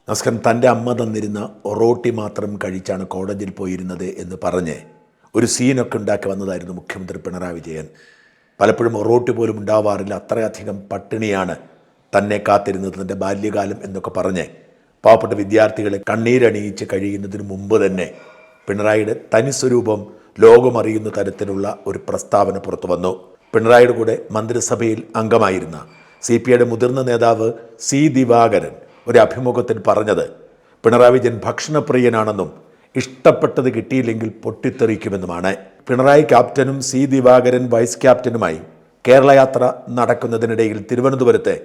നസ്കൻ തൻ്റെ അമ്മ തന്നിരുന്ന ഒറോട്ടി മാത്രം കഴിച്ചാണ് കോളേജിൽ പോയിരുന്നത് എന്ന് പറഞ്ഞ് ഒരു സീനൊക്കെ ഉണ്ടാക്കി വന്നതായിരുന്നു മുഖ്യമന്ത്രി പിണറായി വിജയൻ. പലപ്പോഴും ഒറോട്ടി പോലും ഉണ്ടാവാറില്ല, അത്രയധികം പട്ടിണിയാണ് തന്നെ കാത്തിരുന്നത് തൻ്റെ ബാല്യകാലം എന്നൊക്കെ പറഞ്ഞ് പാവപ്പെട്ട വിദ്യാർത്ഥികളെ കണ്ണീരണിയിച്ച് കഴിയുന്നതിന് മുമ്പ് തന്നെ പിണറായിയുടെ തനിസ്വരൂപം ലോകമറിയുന്ന തരത്തിലുള്ള ഒരു പ്രസ്താവന പുറത്തു വന്നു. പിണറായിയുടെ കൂടെ മന്ത്രിസഭയിൽ അംഗമായിരുന്ന CPIയുടെ മുതിർന്ന നേതാവ് സി ദിവാകരൻ ഒരു അഭിമുഖത്തിൽ പറഞ്ഞത് പിണറായി വിജയൻ ഭക്ഷണപ്രിയനാണെന്നും ഇഷ്ടപ്പെട്ടത് കിട്ടിയില്ലെങ്കിൽ പൊട്ടിത്തെറിക്കുമെന്നുമാണ്. പിണറായി ക്യാപ്റ്റനും സി ദിവാകരൻ വൈസ് ക്യാപ്റ്റനുമായി കേരള യാത്ര നടക്കുന്നതിനിടയിൽ തിരുവനന്തപുരത്തെ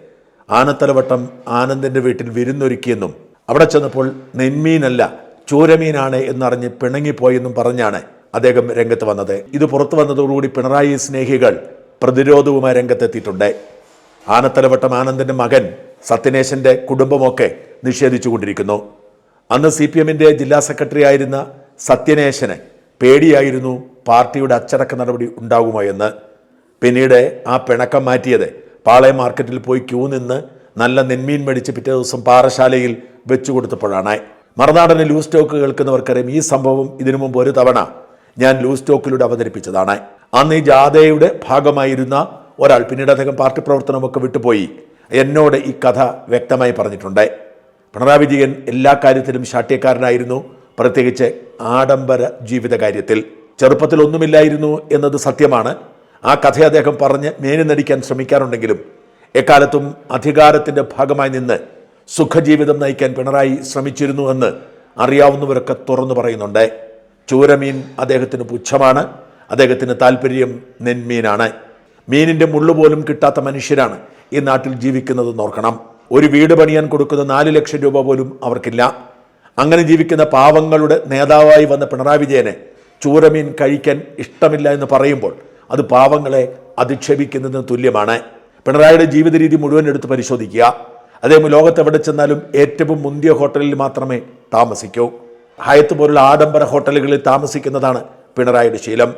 ആനത്തലവട്ടം ആനന്ദൻ്റെ വീട്ടിൽ വിരുന്നൊരുക്കിയെന്നും അവിടെ ചെന്നപ്പോൾ നെന്മീനല്ല ചൂരമീനാണ് എന്നറിഞ്ഞ് പിണങ്ങിപ്പോയെന്നും പറഞ്ഞാണ് അദ്ദേഹം രംഗത്ത് വന്നത്. ഇത് പുറത്തു വന്നതോടുകൂടി പിണറായി സ്നേഹികൾ പ്രതിരോധവുമായി രംഗത്തെത്തിയിട്ടുണ്ട്. ആനത്തലവട്ടം ആനന്ദൻ്റെ മകൻ സത്യനേശൻ്റെ കുടുംബമൊക്കെ നിഷേധിച്ചുകൊണ്ടിരിക്കുന്നു. അന്ന് CPMൻ്റെ ജില്ലാ സെക്രട്ടറി ആയിരുന്ന സത്യനേശന് പേടിയായിരുന്നു പാർട്ടിയുടെ അച്ചടക്ക നടപടി ഉണ്ടാകുമോ എന്ന്. പിന്നീട് ആ പിണക്കം മാറ്റിയത് പാളയം മാർക്കറ്റിൽ പോയി ക്യൂ നിന്ന് നല്ല നെന്മീൻ മേടിച്ച് പിറ്റേ ദിവസം പാറശാലയിൽ വെച്ചു കൊടുത്തപ്പോഴാണ്. മറുനാടന് ലൂസ് സ്റ്റോക്ക് കേൾക്കുന്നവർക്കറിയാം, ഈ സംഭവം ഇതിനു മുമ്പ് ഒരു തവണ ഞാൻ ലൂസ് സ്റ്റോക്കിലൂടെ അവതരിപ്പിച്ചതാണ്. അന്ന് ഈ ജാഥയുടെ ഭാഗമായിരുന്ന ഒരാൾ, പിന്നീട് അദ്ദേഹം പാർട്ടി പ്രവർത്തനമൊക്കെ വിട്ടുപോയി, എന്നോട് ഈ കഥ വ്യക്തമായി പറഞ്ഞിട്ടുണ്ട്. പിണറായി വിജയൻ എല്ലാ കാര്യത്തിലും ശാഠ്യക്കാരനായിരുന്നു, പ്രത്യേകിച്ച് ആഡംബര ജീവിത കാര്യത്തിൽ. ചെറുപ്പത്തിൽ ഒന്നുമില്ലായിരുന്നു എന്നത് സത്യമാണ്. ആ കഥ അദ്ദേഹം പറഞ്ഞ് മേനി നടിക്കാൻ ശ്രമിക്കാറുണ്ടെങ്കിലും എക്കാലത്തും അധികാരത്തിൻ്റെ ഭാഗമായി നിന്ന് സുഖജീവിതം നയിക്കാൻ പിണറായി ശ്രമിച്ചിരുന്നു എന്ന് അറിയാവുന്നവരൊക്കെ തുറന്നു പറയുന്നുണ്ട്. ചൂരമീൻ അദ്ദേഹത്തിന് പുച്ഛമാണ്, അദ്ദേഹത്തിന് താല്പര്യം നെന്മീനാണ്. മീനിൻ്റെ മുള്ളുപോലും കിട്ടാത്ത മനുഷ്യരാണ് ഈ നാട്ടിൽ ജീവിക്കുന്നത് നോർക്കണം. ഒരു വീട് പണിയാൻ കൊടുക്കുന്ന 4 ലക്ഷം രൂപ പോലും അവർക്കില്ല. അങ്ങനെ ജീവിക്കുന്ന പാവങ്ങളുടെ നേതാവായി വന്ന പിണറായി വിജയനെ ചൂരമീൻ കഴിക്കാൻ ഇഷ്ടമില്ല എന്ന് പറയുമ്പോൾ അത് പാവങ്ങളെ അധിക്ഷേപിക്കുന്നതിന് തുല്യമാണ്. പിണറായിയുടെ ജീവിത രീതി മുഴുവൻ എടുത്ത് പരിശോധിക്കുക. അദ്ദേഹം ലോകത്തെവിടെ ചെന്നാലും ഏറ്റവും മുന്തിയ ഹോട്ടലിൽ മാത്രമേ താമസിക്കൂ. ഹയത്ത് പോലുള്ള ആഡംബര ഹോട്ടലുകളിൽ താമസിക്കുന്നതാണ് പിണറായിയുടെ ശീലം.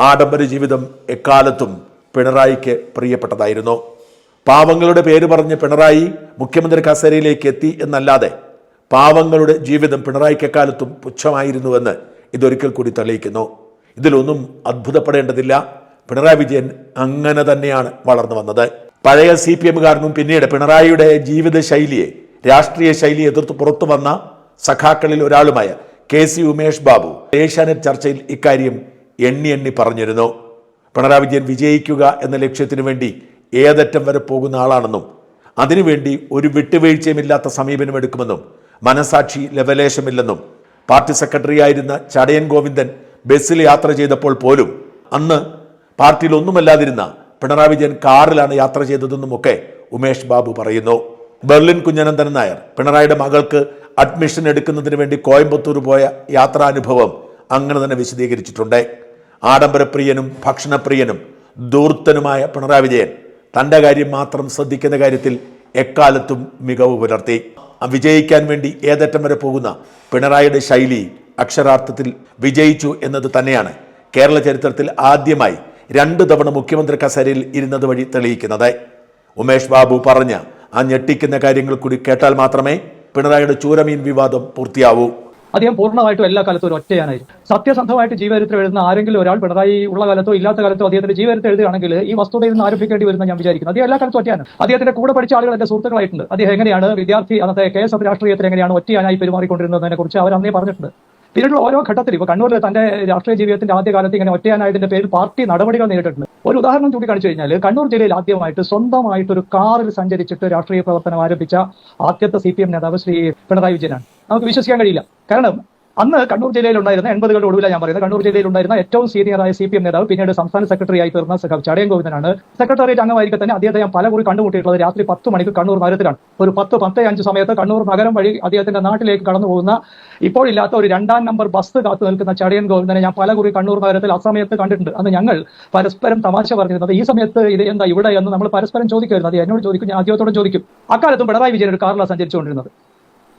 ആഡംബര ജീവിതം എക്കാലത്തും പിണറായിക്ക് പ്രിയപ്പെട്ടതായിരുന്നു. പാവങ്ങളുടെ പേര് പറഞ്ഞ് പിണറായി മുഖ്യമന്ത്രി കസേരയിലേക്ക് എത്തി എന്നല്ലാതെ പാവങ്ങളുടെ ജീവിതം പിണറായിക്ക് എക്കാലത്തും പുച്ഛമായിരുന്നുവെന്ന് ഇതൊരിക്കൽ കൂടി തെളിയിക്കുന്നു. ഇതിലൊന്നും അത്ഭുതപ്പെടേണ്ടതില്ല. പിണറായി വിജയൻ അങ്ങനെ തന്നെയാണ് വളർന്നു വന്നത്. പഴയ CPMകാരനും പിന്നീട് പിണറായിയുടെ ജീവിത ശൈലിയെ, രാഷ്ട്രീയ ശൈലിയെ എതിർത്ത് പുറത്തു വന്ന സഖാക്കളിൽ ഒരാളുമായ KC ഉമേഷ് ബാബു ഏഷ്യാനെറ്റ് ചർച്ചയിൽ ഇക്കാര്യം എണ്ണി പറഞ്ഞിരുന്നു. പിണറായി വിജയൻ വിജയിക്കുക എന്ന ലക്ഷ്യത്തിനു വേണ്ടി ഏതറ്റം വരെ പോകുന്ന ആളാണെന്നും അതിനുവേണ്ടി ഒരു വിട്ടുവീഴ്ചയുമില്ലാത്ത സമീപനമെടുക്കുമെന്നും മനസാക്ഷി ലവലേശമില്ലെന്നും പാർട്ടി സെക്രട്ടറി ആയിരുന്ന ചടയൻ ഗോവിന്ദൻ ബസ്സിൽ യാത്ര ചെയ്തപ്പോൾ പോലും അന്ന് പാർട്ടിയിൽ ഒന്നുമല്ലാതിരുന്ന പിണറായി വിജയൻ കാറിലാണ് യാത്ര ചെയ്തതെന്നുമൊക്കെ ഉമേഷ് ബാബു പറയുന്നു. ബെർലിൻ കുഞ്ഞനന്ദൻ നായർ പിണറായിയുടെ മകൾക്ക് അഡ്മിഷൻ എടുക്കുന്നതിന് വേണ്ടി കോയമ്പത്തൂർ പോയ യാത്രാനുഭവം അങ്ങനെ തന്നെ വിശദീകരിച്ചിട്ടുണ്ട്. ആഡംബരപ്രിയനും ഭക്ഷണപ്രിയനും ധൂർത്തനുമായ പിണറായി വിജയൻ തൻ്റെ കാര്യം മാത്രം ശ്രദ്ധിക്കുന്ന കാര്യത്തിൽ എക്കാലത്തും മികവ് പുലർത്തി. വിജയിക്കാൻ വേണ്ടി ഏതറ്റം വരെ പോകുന്ന പിണറായിയുടെ ശൈലി അക്ഷരാർത്ഥത്തിൽ വിജയിച്ചു എന്നത് തന്നെയാണ് കേരള ചരിത്രത്തിൽ ആദ്യമായി 2 തവണ മുഖ്യമന്ത്രി കസേരയിൽ ഇരുന്നത് വഴി തെളിയിക്കുന്നത്. ഉമേഷ് ബാബു പറഞ്ഞ ആ ഞെട്ടിക്കുന്ന കാര്യങ്ങൾ കൂടി കേട്ടാൽ മാത്രമേ പിണറായിയുടെ ചൂരമീൻ വിവാദം പൂർത്തിയാവൂ. അദ്ദേഹം പൂർണ്ണമായിട്ടും എല്ലാ കാലത്തും ഒരു ഒറ്റയാനായിരുന്നു. സത്യസന്ധമായിട്ട് ജീവചരിത്രം എഴുതുന്ന ആരെങ്കിലും ഒരാൾ പിണറായി ഉള്ള കാലത്തോ ഇല്ലാത്ത കാലത്തോ അദ്ദേഹത്തിന്റെ ജീവചരിത്രം എഴുതുകയാണെങ്കിൽ ഈ വസ്തുതയിൽ നിന്ന് ആരോപിക്കേണ്ടി വരുന്ന ഞാൻ വിചാരിക്കുന്നു. അദ്ദേഹം എല്ലാ കാലത്തും ഒറ്റയാണ്. അദ്ദേഹത്തിന്റെ കൂടെ പഠിച്ച ആളുകൾ എന്റെ സുഹൃത്തുക്കളായിട്ടുണ്ട്. അദ്ദേഹം എങ്ങനെയാണ് വിദ്യാർത്ഥി അന്നത്തെ KSF രാഷ്ട്രീയത്തിൽ എങ്ങനെയാണ് ഒറ്റയാനായി പെരുമാറിക്കൊണ്ടിരുന്നതിനെ കുറിച്ച് അവർ അന്നേ പറഞ്ഞിട്ടുണ്ട്. പിന്നീട് ഓരോ ഘട്ടത്തിൽ ഇപ്പോൾ കണ്ണൂരിൽ തന്റെ രാഷ്ട്രീയ ജീവിതത്തിന്റെ ആദ്യകാലത്ത് ഇങ്ങനെ ഒറ്റയാനായതിന്റെ പേരിൽ പാർട്ടി നടപടികൾ നേരിട്ടിട്ടുണ്ട്. ഒരു ഉദാഹരണം ചൂണ്ടിക്കാണിച്ചു കഴിഞ്ഞാൽ കണ്ണൂർ ജില്ലയിൽ ആദ്യമായിട്ട് സ്വന്തമായിട്ടൊരു കാറിൽ സഞ്ചരിച്ചിട്ട് രാഷ്ട്രീയ പ്രവർത്തനം ആരംഭിച്ച ആദ്യത്തെ CPM നേതാവ് ശ്രീ പിണറായി വിജയനാണ്. നമുക്ക് വിശ്വസിക്കാൻ കഴിയില്ല. കാരണം അന്ന് കണ്ണൂർ ജില്ലയിലുണ്ടായിരുന്ന 80കളുടെ ഒടുവിലാണ് ഞാൻ പറയുന്നത്, കണ്ണൂർ ജില്ലയിലുണ്ടായിരുന്ന ഏറ്റവും സീനിയറായ CPM നേതാവ് പിന്നീട് സംസ്ഥാന സെക്രട്ടറി ആയി തീർന്ന ചടയൻ ഗോവിന്ദനാണ്. സെക്രട്ടേറിയറ്റ് അംഗമായിരിക്കെ തന്നെ അദ്ദേഹത്തെ ഞാൻ പല കൂടി കണ്ടുമുട്ടിയിട്ടുള്ളത് രാത്രി 10 മണിക്ക് കണ്ണൂർ നഗരത്തിലാണ്. ഒരു 10-10:05 സമയത്ത് കണ്ണൂർ നഗരം വഴി അദ്ദേഹത്തിന്റെ നാട്ടിലേക്ക് കടന്നു പോകുന്ന ഇപ്പോഴില്ലാത്ത ഒരു 2ാം നമ്പർ ബസ് കാത്തു നിൽക്കുന്ന ചടയൻ ഗോവിന്ദനെ ഞാൻ പല കൂടി കണ്ണൂർ നഗരത്തിൽ ആ സമയത്ത് കണ്ടിട്ടുണ്ട്. അന്ന് ഞങ്ങൾ പരസ്പരം തമാശ പറഞ്ഞിരുന്നത് ഈ സമയത്ത് ഇത് എന്താ ഇവിടെ എന്ന് നമ്മൾ പരസ്പരം ചോദിക്കുമായിരുന്നു. അത് എന്നോട് ചോദിക്കും, ഞാൻ അദ്ദേഹത്തോടും ചോദിക്കും. അക്കാലത്തും പിണറായി വിജയൻ ഒരു കാറിലാണ് സഞ്ചരിച്ചുകൊണ്ടിരുന്നത്.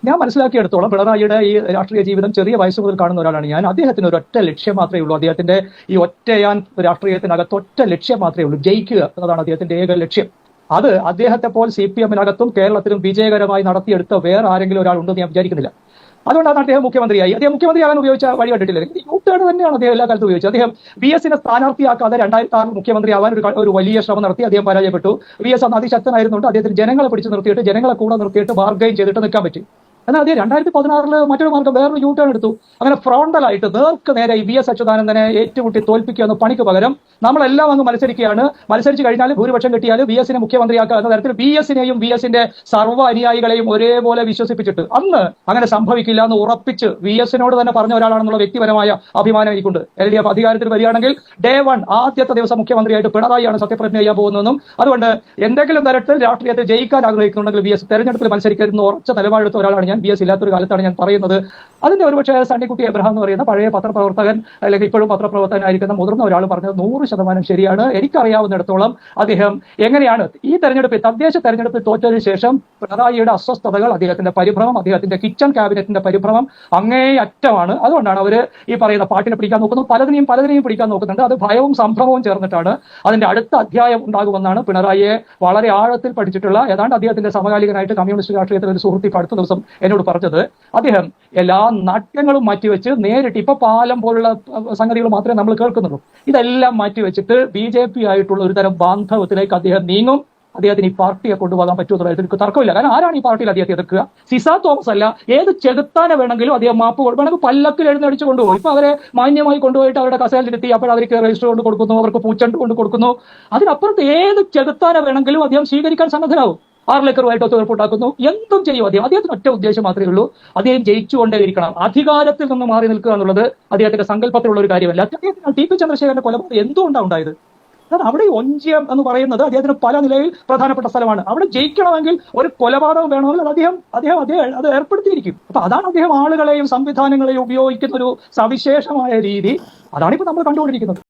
ഞാൻ മനസ്സിലാക്കിയെടുത്തോളം പിണറായിയുടെ ഈ രാഷ്ട്രീയ ജീവിതം ചെറിയ വയസ്സ് മുതൽ കാണുന്ന ഒരാളാണ് ഞാൻ. അദ്ദേഹത്തിന് ഒരു ഒറ്റ ലക്ഷ്യം മാത്രമേ ഉള്ളൂ. അദ്ദേഹത്തിന്റെ ഈ ഒറ്റയാൻ രാഷ്ട്രീയത്തിനകത്ത് ഒറ്റ ലക്ഷ്യം മാത്രമേ ഉള്ളൂ, ജയിക്കുക എന്നതാണ് അദ്ദേഹത്തിന്റെ ഏക ലക്ഷ്യം. അത് അദ്ദേഹത്തെ പോലെ CPM-നകത്തും കേരളത്തിലും വിജയകരമായി നടത്തിയെടുത്ത വേറെ ആരെങ്കിലും ഒരാൾ ഉണ്ടെന്ന് ഞാൻ വിചാരിക്കുന്നില്ല. അതുകൊണ്ടാണ് അദ്ദേഹം മുഖ്യമന്ത്രിയായി. അദ്ദേഹം മുഖ്യമന്ത്രിയാകാൻ ഉപയോഗിച്ച വഴി കണ്ടിട്ടില്ല. യൂട്ടേൺ തന്നെയാണ് അദ്ദേഹം എല്ലാ കാലത്തും ഉപയോഗിച്ചത്. അദ്ദേഹം VS-നെ സ്ഥാനാർത്ഥിയാക്കാതെ 2006 മുഖ്യമന്ത്രിയാവാൻ ഒരു വലിയ ശ്രമം നടത്തി. അദ്ദേഹം പരാജയപ്പെട്ടു. VS അന്ന് അതിശക്തനായിരുന്നുകൊണ്ട് അദ്ദേഹത്തിന് ജനങ്ങളെ പിടിച്ചു നിർത്തിയിട്ട് ജനങ്ങളെ കൂടെ നിർത്തിയിട്ട് ബാർഗൈൻ ചെയ്തിട്ട് നിൽക്കാൻ പറ്റി. എന്നാൽ അദ്ദേഹം 2016 മറ്റൊരു മാർഗം വേറൊരു യൂട്ടേൺ എടുത്തു. അങ്ങനെ ഫ്രോണ്ടലായിട്ട് നേർക്ക് നേരെ VS അച്യുതാനന്ദനെ ഏറ്റുമുട്ടി തോൽപ്പിക്കുക എന്ന പണിക്ക് പകരം നമ്മളെല്ലാം അങ്ങ് മത്സരിക്കുകയാണ്. മത്സരിച്ച് കഴിഞ്ഞാൽ ഭൂരിപക്ഷം കിട്ടിയാൽ VS-നെ മുഖ്യമന്ത്രിയാക്കുക എന്ന തരത്തിൽ VS-നെയും VS-ന്റെ സർവ്വ അനുയായികളെയും ഒരേപോലെ വിശ്വസിപ്പിച്ചിട്ട് അന്ന് അങ്ങനെ സംഭവിക്കില്ല എന്ന് ഉറപ്പിച്ച് VS-നോട് തന്നെ പറഞ്ഞ ഒരാളാണെന്നുള്ള വ്യക്തിപരമായ അഭിമാനം എനിക്കുണ്ട്. LDF അധികാരത്തിൽ വരികയാണെങ്കിൽ Day 1 ആദ്യത്തെ ദിവസം മുഖ്യമന്ത്രിയായിട്ട് പിണറായിയാണ് സത്യപ്രതിജ്ഞ ചെയ്യാൻ പോകുന്നതെന്നും അതുകൊണ്ട് എന്തെങ്കിലും തരത്തിൽ രാഷ്ട്രീയത്തിൽ ജയിക്കാൻ ആഗ്രഹിക്കുന്നുണ്ടെങ്കിൽ VS തെരഞ്ഞെടുപ്പിൽ മത്സരിക്കരുതെന്ന് ഉറച്ച നിലപാടെടുത്ത ഒരാളാണ് ഞാൻ. VS ഇല്ലാത്തൊരു കാലത്താണ് ഞാൻ പറയുന്നത്. അതിന്റെ ഒരുപക്ഷെ സണ്ണിക്കുട്ടി എബ്രഹാം എന്ന് പറയുന്ന പഴയ പത്രപ്രവർത്തകൻ അല്ലെങ്കിൽ ഇപ്പോഴും പത്രപ്രവർത്തകനായിരിക്കുന്ന മുതിർന്ന ഒരാൾ പറഞ്ഞത് 100% ശരിയാണ്. എനിക്കറിയാവുന്നിടത്തോളം അദ്ദേഹം എങ്ങനെയാണ് ഈ തെരഞ്ഞെടുപ്പിൽ തദ്ദേശ തെരഞ്ഞെടുപ്പിൽ തോറ്റതിനു ശേഷം പിണറായിയുടെ അസ്വസ്ഥതകൾ, അദ്ദേഹത്തിന്റെ പരിഭ്രമം, അദ്ദേഹത്തിന്റെ കിച്ചൺ ക്യാബിനറ്റിന്റെ പരിഭ്രമം അങ്ങേയറ്റമാണ്. അതുകൊണ്ടാണ് അവര് ഈ പറയുന്ന പാട്ടിനെ പിടിക്കാൻ നോക്കുന്നത്. പലതിനെയും പിടിക്കാൻ നോക്കുന്നുണ്ട്. അത് ഭയവും സംഭ്രമവും ചേർന്നിട്ടാണ്. അതിന്റെ അടുത്ത അധ്യായം ഉണ്ടാകുമെന്നാണ് പിണറായിയെ വളരെ ആഴത്തിൽ പഠിച്ചിട്ടുള്ള ഏതാണ്ട് അദ്ദേഹത്തിന്റെ സമകാലികനായിട്ട് കമ്മ്യൂണിസ്റ്റ് രാഷ്ട്രീയത്തിൽ ഒരു സുഹൃത്ത് അടുത്ത ദിവസം എന്നോട് പറഞ്ഞത്. അദ്ദേഹം എല്ലാ നാട്യങ്ങളും മാറ്റിവെച്ച് നേരിട്ട് ഇപ്പൊ പാലം പോലുള്ള സംഗതികൾ മാത്രമേ നമ്മൾ കേൾക്കുന്നുള്ളൂ. ഇതെല്ലാം മാറ്റിവെച്ചിട്ട് BJP ആയിട്ടുള്ള ഒരു തരം ബാന്ധവത്തിലേക്ക് അദ്ദേഹം നീങ്ങും. അദ്ദേഹത്തിന് ഈ പാർട്ടിയെ കൊണ്ടുപോകാൻ പറ്റുമെന്നുള്ള എനിക്ക് തർക്കമില്ല. കാരണം ആരാണ് ഈ പാർട്ടിയിൽ അദ്ദേഹത്തെ എതിർക്കുക? സിസ തോമസ് അല്ല. ഏത് ചെകുത്താനെ വേണമെങ്കിലും അദ്ദേഹം മാപ്പ് വേണമെങ്കിൽ പല്ലക്കിൽ എഴുന്നടിച്ച് കൊണ്ടുപോകും. ഇപ്പൊ അവരെ മാന്യമായി കൊണ്ടുപോയിട്ട് അവരുടെ കസേരയിലെത്തി അപ്പോൾ അവർക്ക് രജിസ്റ്റർ കൊണ്ട് കൊടുക്കുന്നു, അവർക്ക് പൂച്ചണ്ട് കൊണ്ട് കൊടുക്കുന്നു. അതിനപ്പുറത്ത് ഏത് ചെകുത്താനെ വേണമെങ്കിലും അദ്ദേഹം സ്വീകരിക്കാൻ സന്നദ്ധനാവും. 6 ലക്കറുമായിട്ട് ഒത്തുതീർപ്പുണ്ടാക്കുന്നു. എന്തും ചെയ്യും അദ്ദേഹത്തിന് ഒറ്റ ഉദ്ദേശം മാത്രമേ ഉള്ളൂ. അദ്ദേഹം ജയിച്ചുകൊണ്ടേയിരിക്കണം. അധികാരത്തിൽ നിന്ന് മാറി നിൽക്കുക എന്നുള്ളത് അദ്ദേഹത്തിന്റെ സങ്കല്പത്തിലുള്ള ഒരു കാര്യമല്ല. അദ്ദേഹത്തിന് TP ചന്ദ്രശേഖരന്റെ കൊലപാതകം എന്തുകൊണ്ടാണ് ഉണ്ടായത്? കാരണം അവിടെ ഒഞ്ചിയം എന്ന് പറയുന്നത് അദ്ദേഹത്തിന് പല നിലയിൽ പ്രധാനപ്പെട്ട സ്ഥലമാണ്. അവിടെ ജയിക്കണമെങ്കിൽ ഒരു കൊലപാതകം വേണമെങ്കിൽ അദ്ദേഹം അത് ഏർപ്പെടുത്തിയിരിക്കും. അപ്പൊ അതാണ് അദ്ദേഹം ആളുകളെയും സംവിധാനങ്ങളെയും ഉപയോഗിക്കുന്ന ഒരു സവിശേഷമായ രീതി. അതാണിപ്പോ നമ്മൾ കണ്ടുകൊണ്ടിരിക്കുന്നത്.